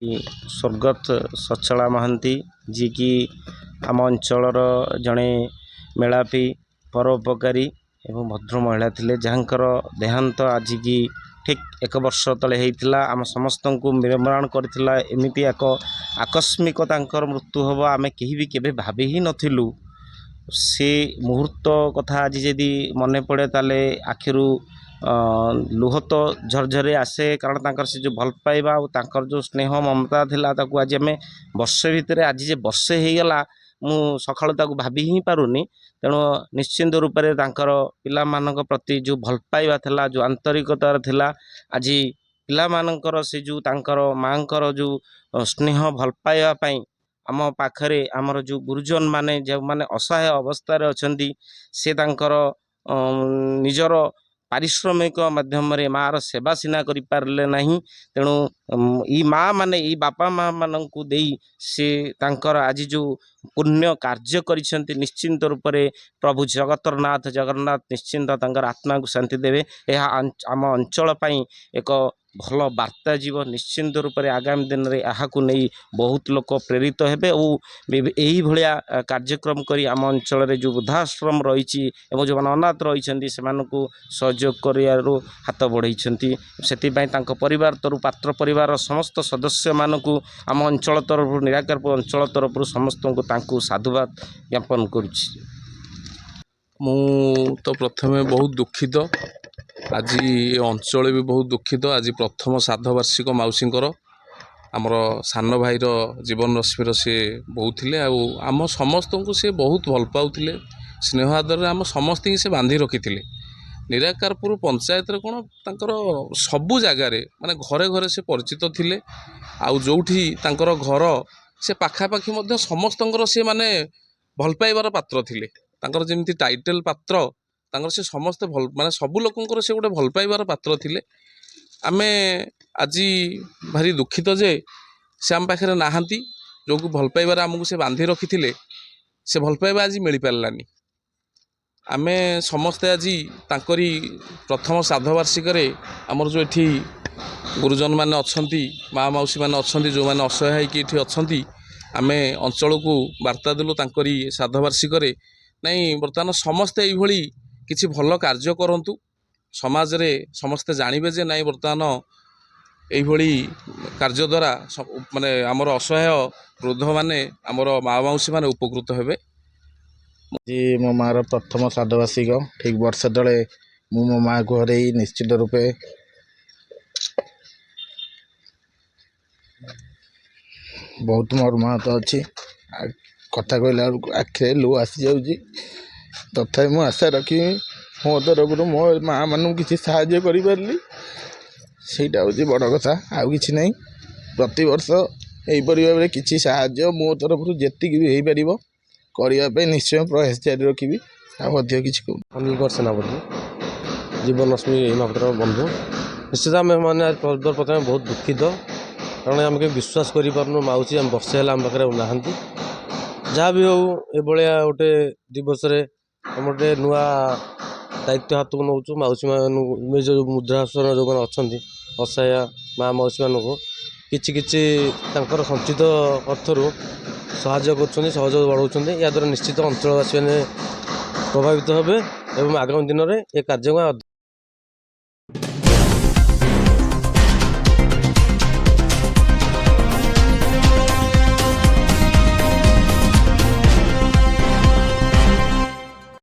स्वर्गत सचला महांती जी की आम अंचलर जड़े मेलापी परोपकारी एवं भद्र महिला थिले जहाँकर देहांत आज की ठीक एक वर्ष तले होता आम समस्त को निर्माण करथिला एमिति एक आकस्मिक तांकर मृत्यु हम आम कहीं भी केबे भाभी ही नथिलु से मुहूर्त कथा आज जदि मन पड़े ताले आखिरु लुह तो झरझरे आसे कारण तांकर से जो भल पाइबा और तांकर जो स्नेह ममता थिला ताकू आज आम वर्षे भितर आज जे वर्षे हो गला मु सकाळु ताकू भाभी ही पारुनी तेणु निश्चिंत रूप से तांकर पिला मानक प्रति जो भल पाइबा थिला जो आंतरिकतार थिला आज पिला मानकर से जो तांकर मांकर जो स्नेह भल पाइबा पई आम पाखरे आमर जो गुरुजन माने जो माने असहाय अवस्था अच्छी से तांकर निजर पारिश्रमिक माध्यम मार सेवा सीना करि पारले नहीं तेणु ई माँ माने ई बापा माँ मानू दे से तांकर आज जो पुण्य कार्य करिसेंती निश्चिंत रूप से प्रभु जगतरनाथ जगन्नाथ निश्चिंत तांकर आत्मा को शांति देवे यह आम अंचल पई एक भल वार्ता जीव निश्चिंत रूप से आगामी दिन में यहाँ नहीं बहुत लोक प्रेरित हेबे और यही भाया कार्यक्रम करी आम अंचल जो वृद्धाश्रम रही जो अनाथ रही से सहयोग कर हाथ बढ़ई से परिवार तरफ पात्र परिवार समस्त सदस्य मानक आम अंचल तरफ निराकार अंचल तरफ समस्त को साधुवाद ज्ञापन करुच्ची। मु तो प्रथमे बहुत दुखित आज अंचल भी बहुत दुखित आज प्रथम श्राद्धवार्षिक मौसींकर आमर सान भाईर जीवन रश्मिर सी बहुले आम समस्त को सी बहुत भल पाउले स्नेह आदर आम समस्त से बांधि रखी निराकारपुर पंचायत कौन तांकर सबु जगार माने घरे घरे से परिचित थिले आउ जोठी तांकर घर से पाखापाखि मध्य समस्त से माने भल पाइबार पात्र थिले तांकर जेमती टाइटल पात्र तांकर से समस्त भल माने सबु लोकंकर से गोटे भल पाइबार पात्र थिले आमे आज भारी दुखित जे से आम पाखे नाहांती जो भल पाइबार आमको से बांधि रखी से भल पाइबा आज मिल पारानी आमे समस्ते आज तांकरी प्रथम श्राद्धवार्षिक आमर जो एठी गुरुजन माने अच्छी माँ मौसी माने अच्छी जो मैंने असहाय कि अच्छी आमे अंचल को वार्ता देलु तांकरी श्राद्धवार्षिक नहीं बर्तमान समस्ते यही किसी भल कार्य करंतु समाज रे समस्ते जानबे जे नहीं बर्तमान यही कार्य द्वारा माने आमर असहाय वृद्ध माने आमर माँ मौसी माने उपकृत हेबे। जी मो माँ प्रथम श्राद्धवार्षिक ठीक वर्ष तले मो माँ को हर निश्चित रूपे बहुत मर्माहत अच्छी कथा कहला आखिरे लुह आसी जाऊँगी तथा मुझे आशा रखी मो तरफ मो माँ मान किसी साहाय्य करी सेटा हूँ बड़ कथा आउ कि नहीं प्रति वर्ष यहीपरी भाव में किसी साहाय्य मो तरफ जी भी हो पार करने निश्चय प्रयास जारी रखी कि अनिल सेनापति जीवन रश्मि महापात्र बंधु निश्चित आम मैंने प्रथम बहुत दुखित कारण आम के विश्वास करूँ मौसी आम वर्षे है आम पाखे नहांती जहाँ भी हो ये गोटे दिवस आम गोटे नुआ दायित्व हाथ को नौ मौसी मान जो मुद्रासन जो मैंने अच्छा असहाय माँ मौसी मानक किछि संचित अर्थर साहाय्य कर सहयोग बढ़ाऊँ या द्वारा निश्चित अंचलवासी मैंने प्रभावित हेबे एवं आगामी दिन में ये कार्य